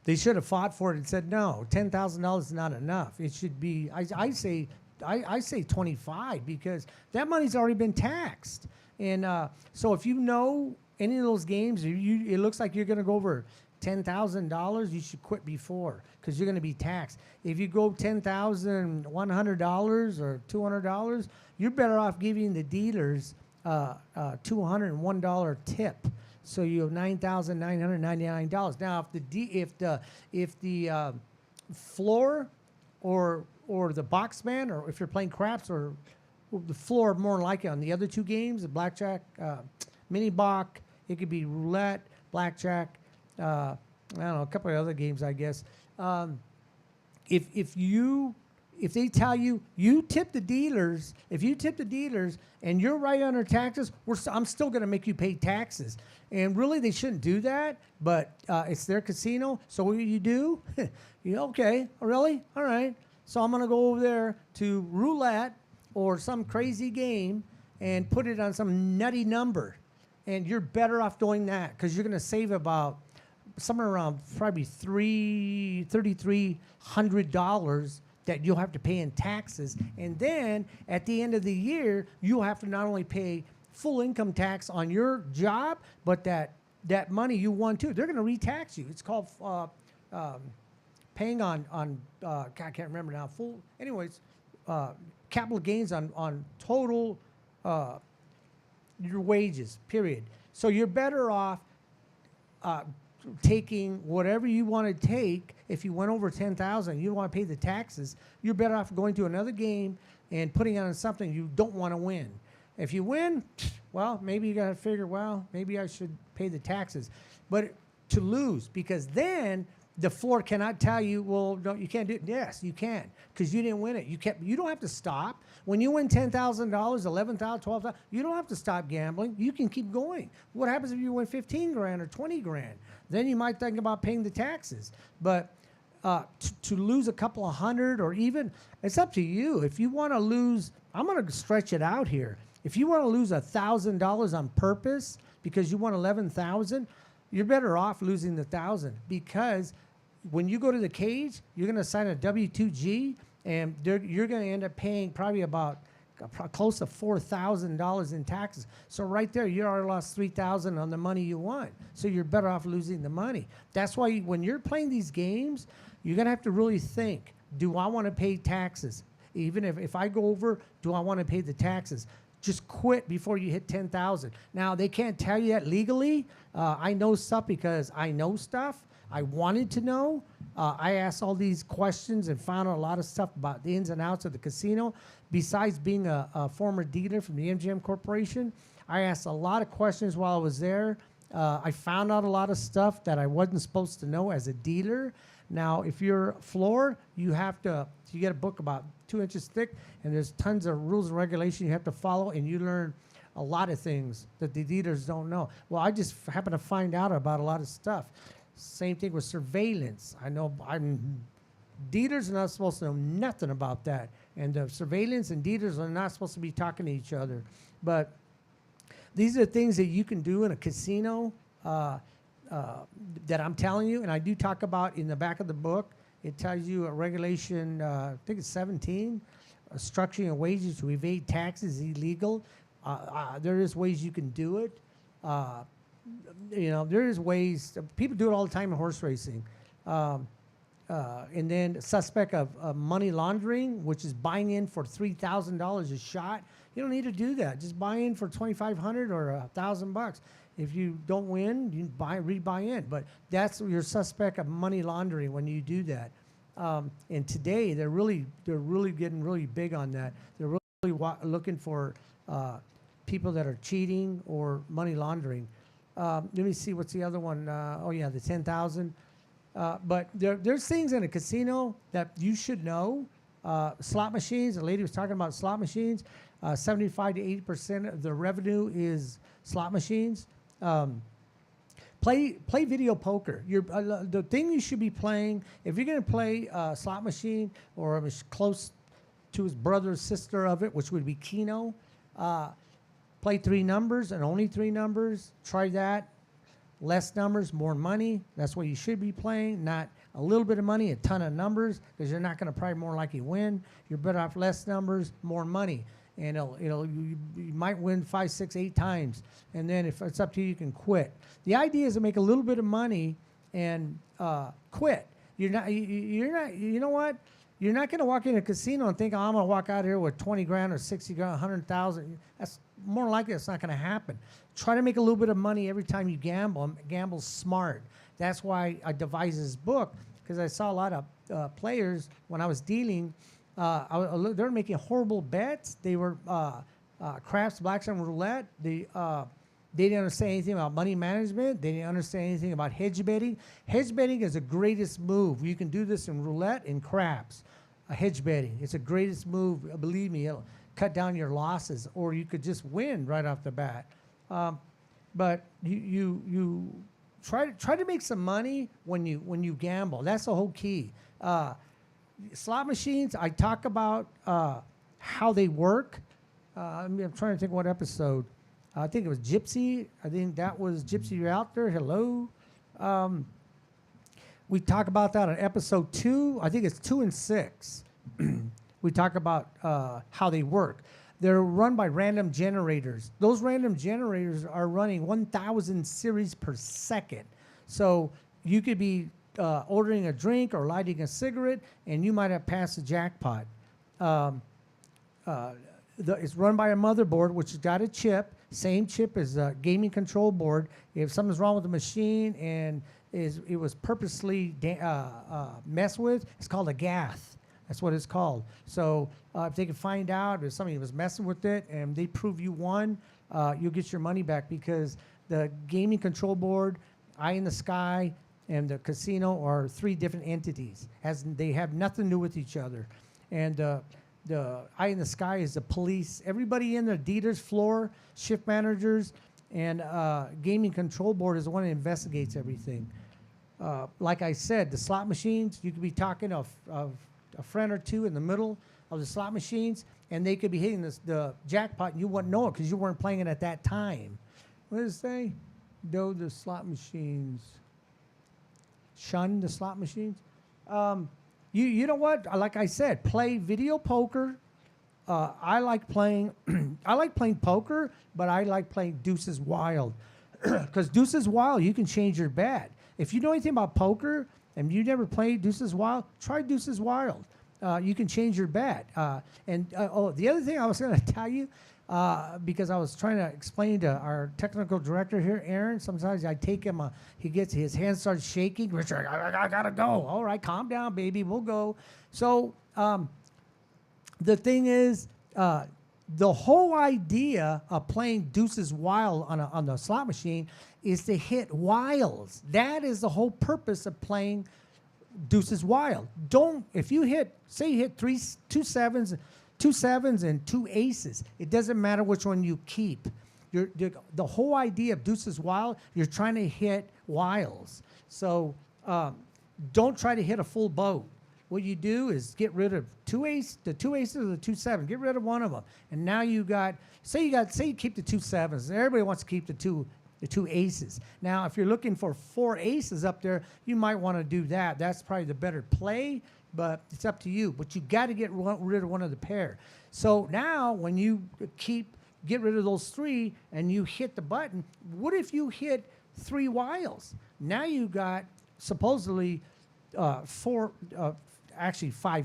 They should have fought for it and said, no, $10,000 is not enough. It should be, I say 25, because that money's already been taxed. And so if you know any of those games, it looks like you're going to go over $10,000, you should quit before, because you're going to be taxed. If you go $10,100 or $200, you're better off giving the dealers $201 tip. So you have $9,999. Now, if the floor or the box man, or if you're playing craps or the floor more than likely on the other two games, the blackjack, mini bach. It could be roulette, blackjack. I don't know, a couple of other games, I guess. If they tell you tip the dealers, if you tip the dealers and you're right on their taxes, I'm still going to make you pay taxes. And really, they shouldn't do that. But it's their casino, so what you do? Okay, really? All right. So I'm going to go over there to roulette or some crazy game and put it on some nutty number. And you're better off doing that because you're going to save about somewhere around probably $3,300 that you'll have to pay in taxes. And then at the end of the year, you'll have to not only pay full income tax on your job, but that money you won too. They're going to re-tax you. It's called paying on God, I can't remember now. Capital gains on total your wages, period. So you're better off taking whatever you want to take. If you went over 10,000, you don't want to pay the taxes. You're better off going to another game and putting on something you don't want to win. If you win, well, maybe you got to figure, well, maybe I should pay the taxes. But to lose, because then the floor cannot tell you, well, no, you can't do it. Yes, you can, because you didn't win it. You don't have to stop. When you win $10,000, $11,000, $12,000, you don't have to stop gambling. You can keep going. What happens if you win 15 grand or 20 grand? Then you might think about paying the taxes. But to lose a couple of hundred, or even, it's up to you. If you want to lose, I'm going to stretch it out here. If you want to lose $1,000 on purpose because you won 11,000, you're better off losing the 1,000, because when you go to the cage, you're going to sign a W-2G, and you're going to end up paying probably about close to $4,000 in taxes. So right there, you already lost $3,000 on the money you won. So you're better off losing the money. That's why when you're playing these games, you're going to have to really think, do I want to pay taxes? Even if I go over, do I want to pay the taxes? Just quit before you hit 10,000. Now, they can't tell you that legally. I know stuff because I know stuff. I wanted to know. I asked all these questions and found out a lot of stuff about the ins and outs of the casino. Besides being a former dealer from the MGM Corporation, I asked a lot of questions while I was there. I found out a lot of stuff that I wasn't supposed to know as a dealer. Now, if you're floor, you get a book about 2 inches thick, and there's tons of rules and regulations you have to follow, and you learn a lot of things that the dealers don't know. Well, I just happened to find out about a lot of stuff. Same thing with surveillance. I know dealers are not supposed to know nothing about that. And surveillance and dealers are not supposed to be talking to each other. But these are things that you can do in a casino that I'm telling you, and I do talk about in the back of the book. It tells you a regulation, I think it's 17, structuring of wages to evade taxes is illegal. There is ways you can do it. There is ways. People do it all the time in horse racing. And then suspect of money laundering, which is buying in for $3,000 a shot. You don't need to do that. Just buy in for $2,500 or $1,000. If you don't win, you rebuy in. But that's your suspect of money laundering when you do that. And today they're really getting really big on that. They're really looking for people that are cheating or money laundering. Let me see, what's the other one? The 10,000. But there's things in a casino that you should know. Slot machines. The lady was talking about slot machines. 75 to 80% of the revenue is slot machines. Play video poker. The thing you should be playing, if you're going to play a slot machine or close to his brother or sister of it, which would be Keno, play 3 numbers and only 3 numbers. Try that. Less numbers, more money. That's what you should be playing, not a little bit of money, a ton of numbers, because you're not going to probably more likely win. You're better off less numbers, more money. And you might win 5, 6, 8 times. And then if it's up to you, you can quit. The idea is to make a little bit of money and quit. You know what? You're not going to walk in a casino and think, I'm going to walk out here with 20 grand or 60 grand, 100,000. That's more likely that's not going to happen. Try to make a little bit of money every time you gamble. And gamble smart. That's why I devised this book, because I saw a lot of players when I was dealing They were making horrible bets. They were craps, blacks, and roulette. They didn't understand anything about money management. They didn't understand anything about hedge betting. Hedge betting is the greatest move. You can do this in roulette and craps. Hedge betting. It's the greatest move. Believe me, it'll cut down your losses, or you could just win right off the bat. But you try to make some money when you gamble. That's the whole key. Slot machines. I talk about how they work. I'm trying to think what episode. I think it was Gypsy. I think that was Gypsy. You're out there. Hello. We talk about that on episode 2. I think it's 2 and 6. We talk about how they work. They're run by random generators. Those random generators are running 1,000 series per second. So you could be ordering a drink or lighting a cigarette, and you might have passed the jackpot. It's run by a motherboard, which has got a chip, same chip as a gaming control board. If something's wrong with the machine and it was purposely messed with, it's called a gaff. That's what it's called. So if they can find out if somebody was messing with it and they prove you won, you'll get your money back, because the gaming control board, Eye in the Sky, and the casino are 3 different entities. They have nothing to do with each other. And the Eye in the Sky is the police. Everybody in the Dieter's floor, shift managers, and gaming control board is the one that investigates everything. Like I said, the slot machines, you could be talking of a friend or two in the middle of the slot machines, and they could be hitting the jackpot, and you wouldn't know it because you weren't playing it at that time. What does it say? Though the slot machines. Shun the slot machines. You know what? Like I said, play video poker. I like playing. I like playing poker, but I like playing Deuces Wild, because Deuces Wild you can change your bet. If you know anything about poker and you never played Deuces Wild, try Deuces Wild. You can change your bet. The other thing I was going to tell you, because I was trying to explain to our technical director here, Aaron. Sometimes I take him, his hands start shaking. Richard, I gotta go. All right, calm down, baby. We'll go. So the thing is, the whole idea of playing Deuces Wild on the slot machine is to hit wilds. That is the whole purpose of playing Deuces Wild. If you hit, say you hit two sevens and 2 aces, it doesn't matter which one you keep. The whole idea of Deuces Wild, you're trying to hit wilds. So don't try to hit a full boat. What you do is get rid of the 2 aces or the 2 sevens. Get rid of one of them, and now you keep the 2 sevens. Everybody wants to keep the two aces. Now, if you're looking for 4 aces up there, you might want to do that. That's probably the better play, but it's up to you. But you got to get rid of one of the pair. So now, when you get rid of those 3 and you hit the button, what if you hit 3 wilds? Now you got supposedly 5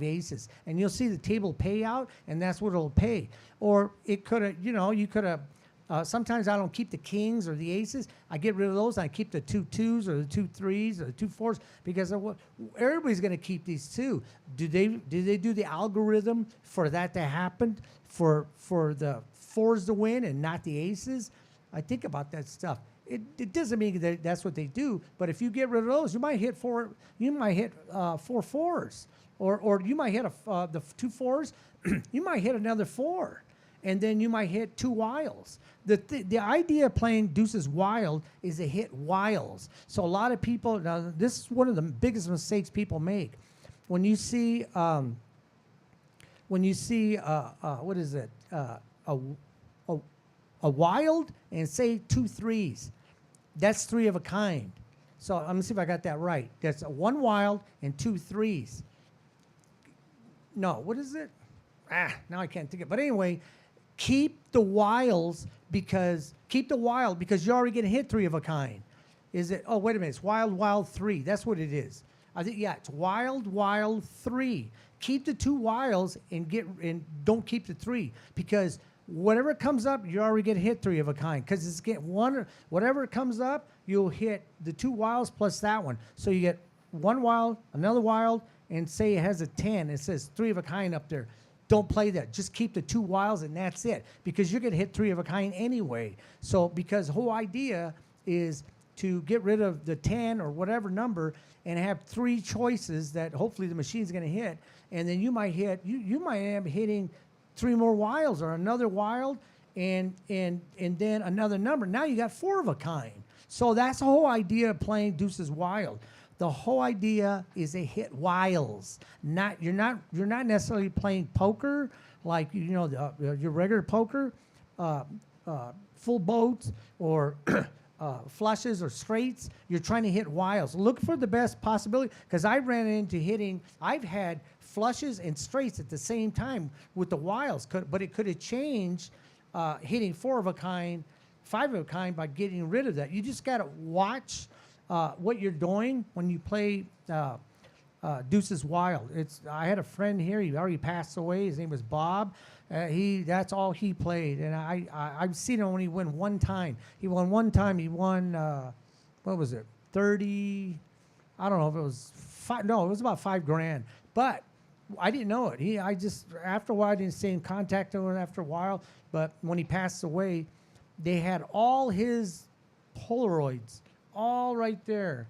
aces, and you'll see the table payout, and that's what it'll pay. Or it could have, you could have. Sometimes I don't keep the kings or the aces. I get rid of those. And I keep the 2 2s or the 2 3s or the 2 4s, because everybody's going to keep these too. Did they do the algorithm for that to happen, for the 4s to win and not the aces? I think about that stuff. It doesn't mean that that's what they do, but if you get rid of those, you might hit 4 4s, or you might hit the 2 4s. You might hit another 4. And then you might hit 2 wilds. The idea of playing Deuces Wild is to hit wilds. So a lot of people, now this is one of the biggest mistakes people make. When you see what is it? A wild and say 2 3s. That's 3 of a kind. So let me see if I got that right. That's 1 wild and 2 3s. No, what is it? Now I can't think of it. But anyway, keep the wild because you're already going to hit 3 of a kind. Is it? Oh, wait a minute. It's wild 3. That's what it is. I think, yeah, it's wild 3. Keep the 2 wilds and don't keep the 3, because whatever comes up, you're already going to hit 3 of a kind, because it's whatever comes up, you'll hit the 2 wilds plus that one. So you get 1 wild, another wild, and say it has a 10, it says 3 of a kind up there. Don't play that. Just keep the 2 wilds and that's it, because you're going to hit 3 of a kind anyway. So because the whole idea is to get rid of the 10 or whatever number and have 3 choices that hopefully the machine's going to hit, and then you might hit you might end up hitting 3 more wilds or another wild and then another number. Now you got 4 of a kind. So that's the whole idea of playing Deuces Wild. The whole idea is to hit wilds. You're not necessarily playing poker like your regular poker, full boats or flushes or straights. You're trying to hit wilds. Look for the best possibility, because I ran into I've had flushes and straights at the same time with the wilds, but it could have changed hitting 4 of a kind, 5 of a kind by getting rid of that. You just got to watch what you're doing when you play Deuces Wild. I had a friend here. He already passed away. His name was Bob. That's all he played, and I've seen him only win one time. He won one time. He won what was it? 30. I don't know if it was 5. No, it was about $5,000. But I didn't know it. I just after a while I didn't stay in contact with him after a while. But when he passed away, they had all his Polaroids all right there.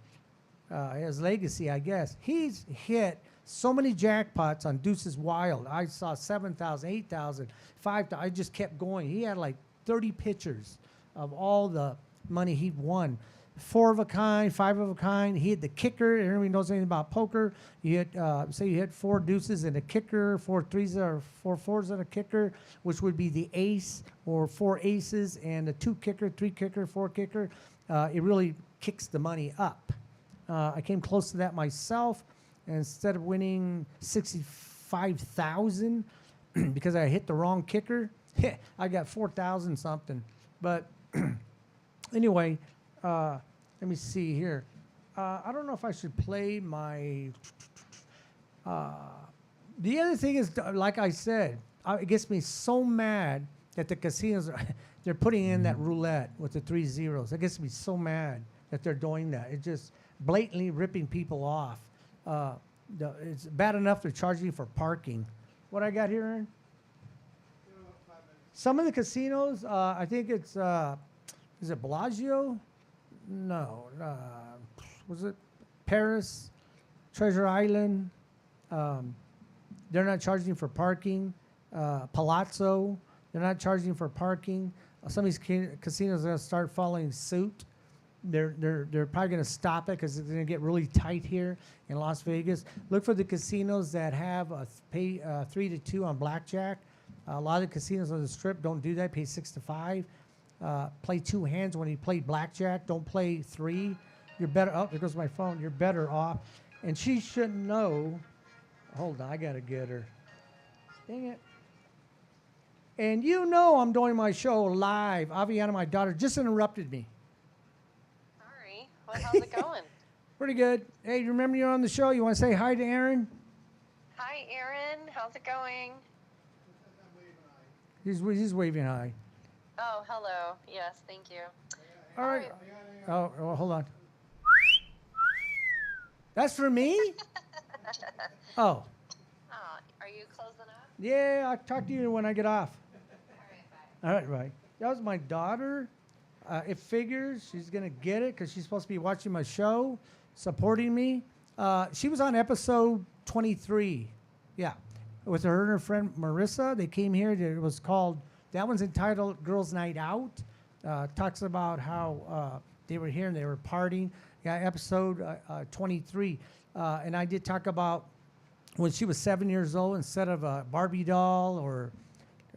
His legacy, I guess. He's hit so many jackpots on Deuces Wild. I saw 7,000, 8,000, 5,000. I just kept going. He had like 30 pictures of all the money he'd won. 4 of a kind, 5 of a kind. He had the kicker. Everybody knows anything about poker. You hit, say you hit 4 deuces and a kicker, 4 threes or 4 fours and a kicker, which would be the ace, or 4 aces and a 2 kicker, 3 kicker, 4 kicker. It really kicks the money up. I came close to that myself. And instead of winning 65,000 because I hit the wrong kicker, I got 4,000 something. But anyway, let me see here. I don't know if I should play my. The other thing is, like I said, it gets me so mad that the casinos they're putting in that roulette with the 3 zeros. It gets me so mad that they're doing that. It just blatantly ripping people off. It's bad enough they're charging you for parking. What I got here, Aaron? Some of the casinos, I think it's, is it Bellagio? No. Was it Paris? Treasure Island? They're not charging for parking. Palazzo, they're not charging for parking. Some of these casinos are going to start following suit. They're probably going to stop it because it's going to get really tight here in Las Vegas. Look for the casinos that have pay 3 to 2 on blackjack. A lot of the casinos on the Strip don't do that. Pay 6 to 5. Play 2 hands when you play blackjack. Don't play 3. You're better. Oh, there goes my phone. You're better off. And she shouldn't know. Hold on, I gotta get her. Dang it. And you know I'm doing my show live. Aviana, my daughter, just interrupted me. How's it going? Pretty good. Hey, you remember you're on the show? You want to say hi to Aaron? Hi, Aaron. How's it going? He's waving hi. Oh, hello. Yes, thank you. All right. Oh, hold on. That's for me? Oh. Oh, are you closing up? Yeah, I'll talk to you when I get off. All right, bye. All right, right. That was my daughter. It figures she's going to get it because she's supposed to be watching my show, supporting me. She was on episode 23. Yeah. With her and her friend Marissa. They came here. It was called, that one's entitled Girls Night Out. Talks about how they were here and they were partying. Yeah, episode 23. And I did talk about when she was 7 years old, instead of a Barbie doll, or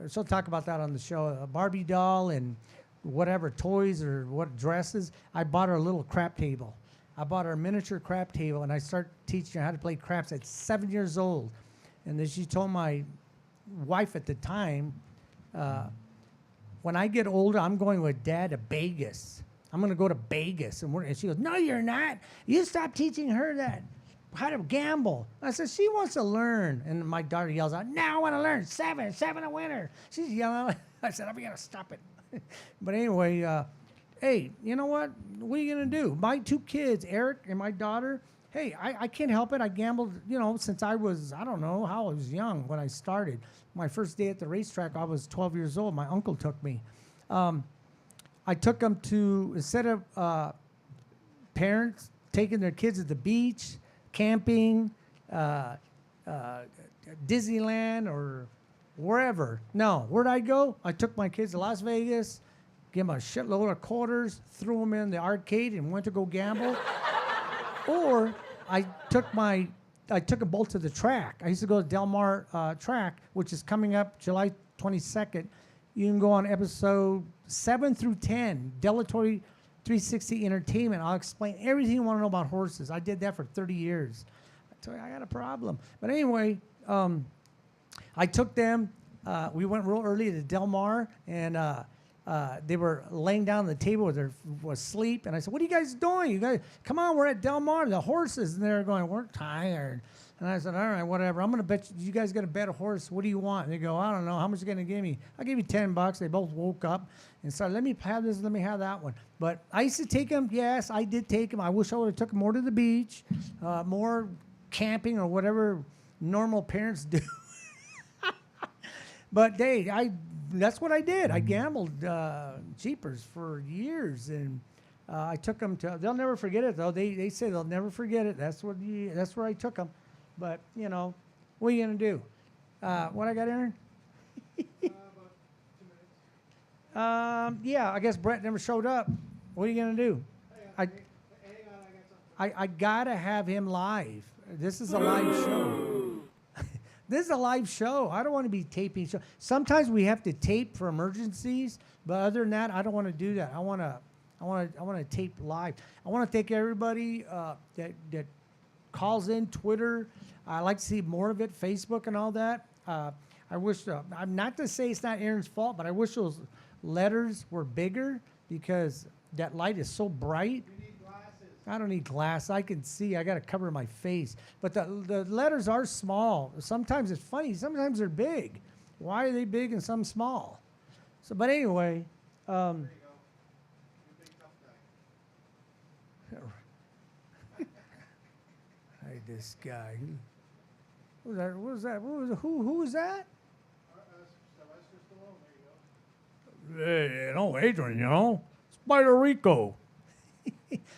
she'll talk about that on the show, a Barbie doll and whatever toys or what dresses, I bought her a little crap table. I bought her a miniature crap table, and I started teaching her how to play craps at 7 years old. And then she told my wife at the time, when I get older, I'm going with Dad to Vegas. I'm going to go to Vegas. And she goes, no, you're not. You stop teaching her that, how to gamble. I said, she wants to learn. And my daughter yells out, now I want to learn. 7 a winner. She's yelling. I said, I'm going to stop it. But anyway, hey, you know what? What are you going to do? My 2 kids, Eric and my daughter, hey, I can't help it. I gambled, since I was, I don't know how I was young when I started. My first day at the racetrack, I was 12 years old. My uncle took me. I took them to, instead of parents taking their kids at the beach, camping, Disneyland, or wherever. No, where'd I go? I took my kids to Las Vegas, gave them a shitload of quarters, threw them in the arcade, and went to go gamble. Or I took them both to the track. I used to go to Del Mar track, which is coming up July 22nd. You can go on episode 7 through 10, Delatory 360 Entertainment. I'll explain everything you want to know about horses. I did that for 30 years. I tell you, I got a problem. But anyway, I took them. We went real early to Del Mar, and they were laying down on the table with their asleep. And I said, "What are you guys doing? You guys, come on, we're at Del Mar. The horses." And they're going, "We're tired." And I said, "All right, whatever. I'm going to bet you guys got to bet a horse. What do you want?" And they go, "I don't know. How much are you going to give me?" "I'll give you $10. They both woke up and said, "Let me have this. Let me have that one." But I used to take them. Yes, I did take them. I wish I would have took them more to the beach, more camping or whatever normal parents do. But that's what I did. I gambled jeepers for years, and I took them to. They'll never forget it, though. They say they'll never forget it. That's where I took them. But what are you gonna do? What I got, Aaron? About 2 minutes. Yeah, I guess Brett never showed up. What are you gonna do? Hang on, I got something. I gotta have him live. This is a live show. This is a live show. I don't want to be taping show. Sometimes we have to tape for emergencies, but other than that, I don't want to do that. I want to tape live. I want to thank everybody that calls in, Twitter. I like to see more of it, Facebook and all that. I wish. I'm not to say it's not Aaron's fault, but I wish those letters were bigger because that light is so bright. You need glasses. I don't need glass. I can see. I got to cover my face. But the letters are small. Sometimes it's funny. Sometimes they're big. Why are they big and some small? So, but anyway, There you go. You big tough guy. hey, this guy. Who was that? What was that? Who was that? Sylvester Stallone. There you go. Hey, Adrian, Spider Rico.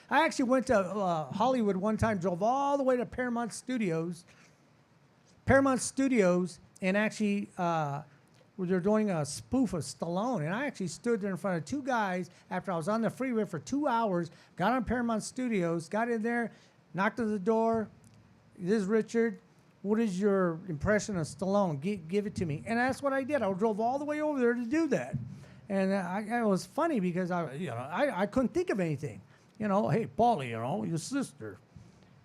I actually went to Hollywood one time, drove all the way to Paramount Studios, and actually they're doing a spoof of Stallone. And I actually stood there in front of two guys after I was on the freeway for 2 hours, got on Paramount Studios, got in there, knocked on the door. "This is Richard. What is your impression of Stallone? Give it to me." And that's what I did. I drove all the way over there to do that. And it was funny because I couldn't think of anything. Hey, Paulie, your sister.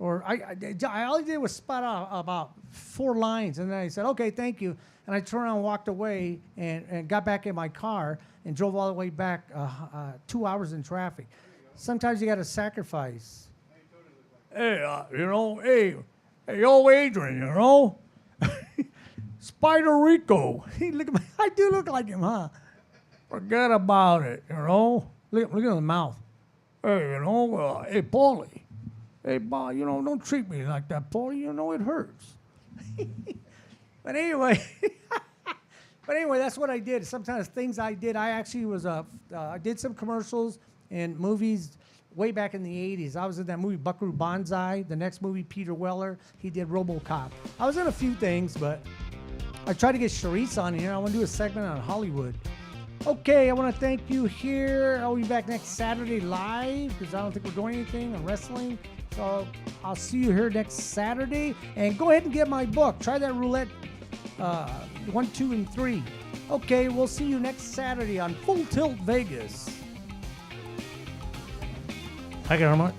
Or all I did was spot out about 4 lines, and then I said, "Okay, thank you." And I turned around and walked away and got back in my car and drove all the way back 2 hours in traffic. Sometimes you got to sacrifice. Hey, hey, old Adrian, Spider Rico. Look at me. I do look like him, huh? Forget about it, Look at the mouth. Hey, hey, Paulie. Hey, Bob, don't treat me like that, Paulie. It hurts. But anyway, that's what I did. Sometimes things I did. I actually was I did some commercials and movies way back in the 80s. I was in that movie Buckaroo Banzai. The next movie, Peter Weller, he did RoboCop. I was in a few things, but I tried to get Charisse on here. I want to do a segment on Hollywood. Okay, I want to thank you here. I'll be back next Saturday live because I don't think we're doing anything on wrestling. So I'll see you here next Saturday. And go ahead and get my book. Try that roulette 1, 2, and 3. Okay, we'll see you next Saturday on Full Tilt Vegas. Thank you very much.